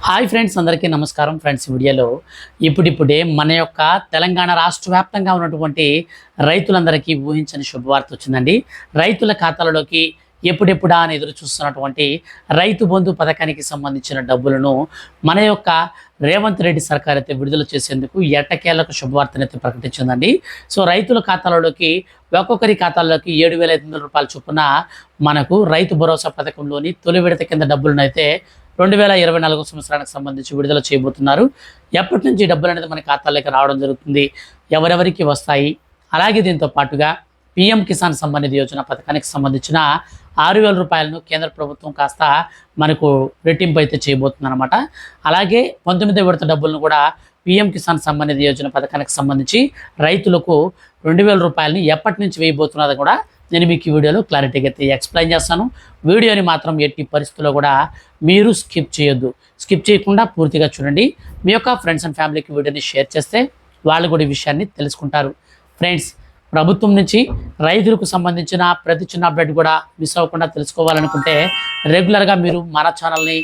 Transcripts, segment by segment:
Hi friends, అందరికీ నమస్కారం. Friends, వీడియోలో ఇప్పుడిప్పుడే మన యొక్క తెలంగాణ రాష్ట్ర వ్యాప్తంగా ఉన్నటువంటి రైతులందరికీ ఊహించని శుభవార్త వచ్చిందండి. రైతుల ఖాతాలలోకి ఎప్పుడెప్పుడా అని ఎదురు చూస్తున్నటువంటి రైతు బంధు పథకానికి సంబంధించిన డబ్బులను మన యొక్క రేవంత్ రెడ్డి సర్కార్ అయితే విడుదల చేసేందుకు ఎట్టకేలకు శుభవార్తనైతే ప్రకటించిందండి. సో రైతుల ఖాతాలలోకి ఒక్కొక్కరి ఖాతాల్లోకి 7,500 రూపాయల చొప్పున మనకు రైతు భరోసా పథకంలోని తొలి విడత కింద డబ్బులను అయితే 2024 సంవత్సరానికి సంబంధించి విడుదల చేయబోతున్నారు. ఎప్పటి నుంచి డబ్బులు అనేది మన ఖాతాలోకి రావడం జరుగుతుంది, ఎవరెవరికి వస్తాయి, అలాగే దీంతో పాటుగా పీఎం కిసాన్ సమ్మాన్ నిధి యోజన పథకానికి సంబంధించిన 6,000 రూపాయలను కేంద్ర ప్రభుత్వం కాస్త మనకు రెట్టింపు అయితే చేయబోతుంది అనమాట. అలాగే 19వ విడత డబ్బులను కూడా పీఎం కిసాన్ సమ్మాన్ నిధి యోజన పథకానికి సంబంధించి రైతులకు 2,000 రూపాయలని ఎప్పటి నుంచి వేయబోతున్నది కూడా నేను మీకు ఈ వీడియోలో క్లారిటీగా అయితే ఎక్స్ప్లెయిన్ చేస్తాను. వీడియోని మాత్రం ఎట్టి పరిస్థితుల్లో కూడా మీరు స్కిప్ చేయొద్దు. స్కిప్ చేయకుండా పూర్తిగా చూడండి. మీ యొక్క ఫ్రెండ్స్ అండ్ ఫ్యామిలీకి వీడియోని షేర్ చేస్తే వాళ్ళు కూడా ఈ విషయాన్ని తెలుసుకుంటారు. ఫ్రెండ్స్, ప్రభుత్వం నుంచి రైతులకు సంబంధించిన ప్రతి చిన్న అప్డేట్ కూడా మిస్ అవ్వకుండా తెలుసుకోవాలనుకుంటే రెగ్యులర్గా మీరు మన ఛానల్ని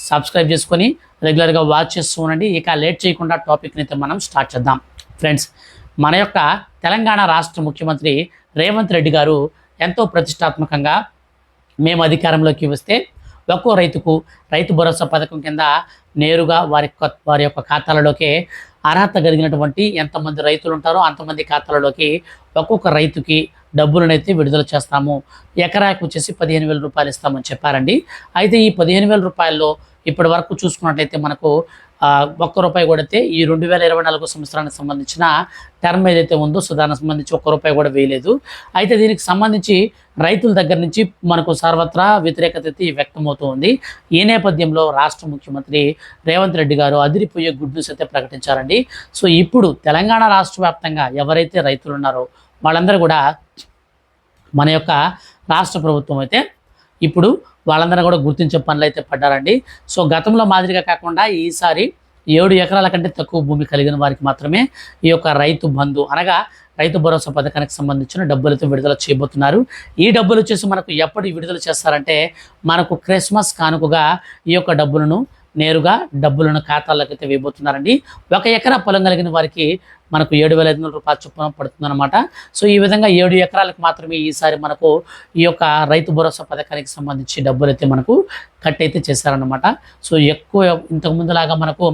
సబ్స్క్రైబ్ చేసుకొని రెగ్యులర్గా వాచ్ చేస్తూ ఉండండి. ఇక లేట్ చేయకుండా టాపిక్ని అయితే మనం స్టార్ట్ చేద్దాం. ఫ్రెండ్స్, మన యొక్క తెలంగాణ రాష్ట్ర ముఖ్యమంత్రి రేవంత్ రెడ్డి గారు ఎంతో ప్రతిష్టాత్మకంగా మేము అధికారంలోకి వస్తే ఒక్కో రైతుకు రైతు భరోసా పథకం కింద నేరుగా వారి యొక్క ఖాతాలలోకి అర్హత కలిగినటువంటి ఎంతమంది రైతులు ఉంటారో అంతమంది ఖాతాలలోకి ఒక్కొక్క రైతుకి డబ్బులనైతే విడుదల చేస్తాము. ఎకరాకు వచ్చేసి 15,000 రూపాయలు ఇస్తామని చెప్పారండి. అయితే ఈ 15,000 రూపాయల్లో ఇప్పటి వరకు చూసుకున్నట్లయితే మనకు ₹1 కూడా అయితే ఈ 2024 సంవత్సరానికి సంబంధించిన టర్మ్ ఏదైతే ఉందో సో దానికి సంబంధించి ₹1 కూడా వేయలేదు. అయితే దీనికి సంబంధించి రైతుల దగ్గర నుంచి మనకు సర్వత్రా వ్యతిరేకత అయితే వ్యక్తమవుతూ ఉంది. ఈ నేపథ్యంలో రాష్ట్ర ముఖ్యమంత్రి రేవంత్ రెడ్డి గారు అదిరిపోయే గుడ్ న్యూస్ అయితే ప్రకటించారండి. సో ఇప్పుడు తెలంగాణ రాష్ట్ర వ్యాప్తంగా ఎవరైతే రైతులు ఉన్నారో వాళ్ళందరూ కూడా మన యొక్క రాష్ట్ర ప్రభుత్వం అయితే ఇప్పుడు వాళ్ళందరూ కూడా గుర్తించే పనులు అయితే పడ్డారండి. సో గతంలో మాదిరిగా కాకుండా ఈసారి 7 ఎకరాల కంటే తక్కువ భూమి కలిగిన వారికి మాత్రమే ఈ యొక్క రైతు బంధు అనగా రైతు భరోసా పథకానికి సంబంధించిన డబ్బులతో విడుదల చేయబోతున్నారు. ఈ డబ్బులు వచ్చేసి మనకు ఎప్పుడు విడుదల చేస్తారంటే మనకు క్రిస్మస్ కానుకగా ఈ యొక్క డబ్బులను నేరుగా ఖాతాల్లోకి అయితే వేయబోతున్నారండి. 1 ఎకరా పొలం కలిగిన వారికి మనకు 7,500 రూపాయల చొప్పున పడుతుందన్నమాట. సో ఈ విధంగా 7 ఎకరాలకు మాత్రమే ఈసారి మనకు ఈ యొక్క రైతు భరోసా పథకానికి సంబంధించి డబ్బులు అయితే మనకు కట్ అయితే చేశారన్నమాట. సో ఎక్కువ ఇంతకుముందులాగా మనకు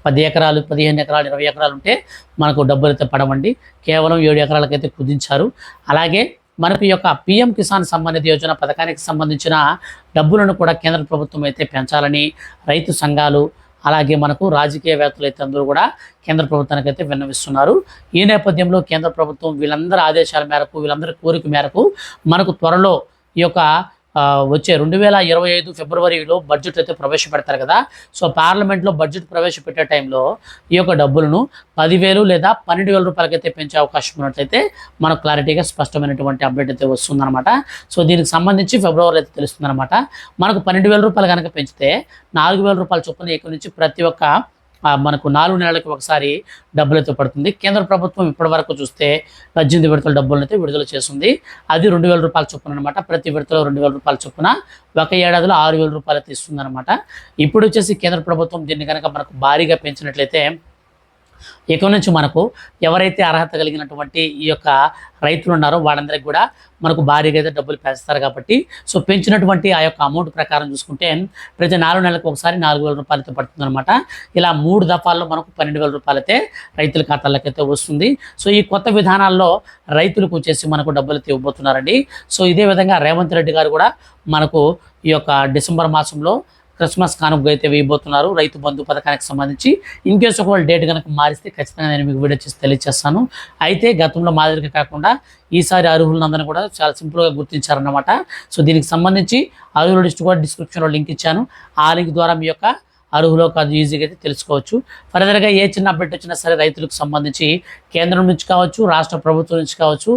10 ఎకరాలు, 15 ఎకరాలు, 20 ఎకరాలు ఉంటే మనకు డబ్బులు అయితే పడవండి. కేవలం 7 ఎకరాలకైతే కుదించారు. అలాగే మనకు ఈ యొక్క పీఎం కిసాన్ సమ్మాన్ నిధి యోజన పథకానికి సంబంధించిన డబ్బులను కూడా కేంద్ర ప్రభుత్వం అయితే పెంచాలని రైతు సంఘాలు అలాగే మనకు రాజకీయవేత్తలు అయితే అందరూ కూడా కేంద్ర ప్రభుత్వానికి అయితే విన్నవిస్తున్నారు. ఈ నేపథ్యంలో కేంద్ర ప్రభుత్వం వీళ్ళందరి ఆదేశాల మేరకు వీళ్ళందరి కోరిక మేరకు మనకు త్వరలో ఈ యొక్క వచ్చే 2025 ఫిబ్రవరిలో బడ్జెట్ అయితే ప్రవేశపెడతారు కదా. సో పార్లమెంట్లో బడ్జెట్ ప్రవేశపెట్టే టైంలో ఈ యొక్క డబ్బులను 10,000 లేదా 12,000 రూపాయలకైతే పెంచే అవకాశం ఉన్నట్లయితే మనకు క్లారిటీగా స్పష్టమైనటువంటి అప్డేట్ అయితే వస్తుందన్నమాట. సో దీనికి సంబంధించి ఫిబ్రవరి అయితే తెలుస్తుందన్నమాట. మనకు 12,000 రూపాయలు కనుక పెంచితే 4,000 రూపాయల చొప్పున ఇక్కడ నుంచి ప్రతి ఒక్క మనకు 4 నెలలకు ఒకసారి డబ్బులైతే పడుతుంది. కేంద్ర ప్రభుత్వం ఇప్పటి వరకు చూస్తే 18 విడతల డబ్బులను అయితే విడుదల చేస్తుంది. అది 2,000 రూపాయల చొప్పున అనమాట. ప్రతి విడతలో 2,000 రూపాయల చొప్పున ఒక ఏడాదిలో 6,000 రూపాయలు అయితే ఇస్తుంది అనమాట. ఇప్పుడు వచ్చేసి కేంద్ర ప్రభుత్వం దీన్ని కనుక మనకు భారీగా పెంచినట్లయితే ఇక నుంచి మనకు ఎవరైతే అర్హత కలిగినటువంటి ఈ యొక్క రైతులు ఉన్నారో వాళ్ళందరికీ కూడా మనకు భారీగా అయితే డబ్బులు పెంచుతారు కాబట్టి సో పెంచినటువంటి ఆ యొక్క అమౌంట్ ప్రకారం చూసుకుంటే ప్రతి 4 నెలలకు ఒకసారి 4,000 రూపాయలు అయితే పడుతుంది అనమాట. ఇలా 3 దఫాల్లో మనకు 12,000 రూపాయలు అయితే రైతుల ఖాతాలకు అయితే వస్తుంది. సో ఈ కొత్త విధానాల్లో రైతులకు వచ్చేసి మనకు డబ్బులు అయితే ఇవ్వబోతున్నారండి. సో ఇదే విధంగా రేవంత్ రెడ్డి గారు కూడా మనకు ఈ యొక్క డిసెంబర్ మాసంలో క్రిస్మస్ కానుక అయితే వేయబోతున్నారు రైతు బంధు పథకానికి సంబంధించి. ఇన్కేస్ ఒకవేళ డేట్ కనుక మారిస్తే ఖచ్చితంగా నేను మీకు వీడియో చేసి తెలియజేస్తాను. అయితే గతంలో మాదిరిగా కాకుండా ఈసారి అర్హులందరినీ కూడా చాలా సింపుల్గా గుర్తించారన్నమాట. సో దీనికి సంబంధించి అర్హుల లిస్ట్ కూడా డిస్క్రిప్షన్లో లింక్ ఇచ్చాను. ఆ లింక్ ద్వారా మీ యొక్క అర్హులో కాదు ఈజీగా అయితే తెలుసుకోవచ్చు. ఫర్దర్గా ఏ చిన్న అప్డేట్ వచ్చినా సరే రైతులకు సంబంధించి కేంద్రం నుంచి కావచ్చు, రాష్ట్ర ప్రభుత్వం నుంచి కావచ్చు,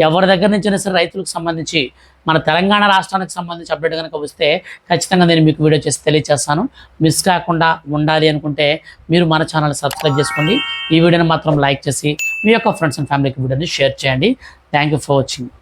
ఎవరి దగ్గర నుంచైనా సరే రైతులకు సంబంధించి మన తెలంగాణ రాష్ట్రానికి సంబంధించి అప్డేట్ కనుక వస్తే ఖచ్చితంగా నేను మీకు వీడియో చేసి తెలియజేస్తాను. మిస్ కాకుండా ఉండాలి అనుకుంటే మీరు మన ఛానల్ సబ్స్క్రైబ్ చేసుకోండి. ఈ వీడియోని మాత్రం లైక్ చేసి మీ యొక్క ఫ్రెండ్స్ అండ్ ఫ్యామిలీకి వీడియోని షేర్ చేయండి. Thank you for watching.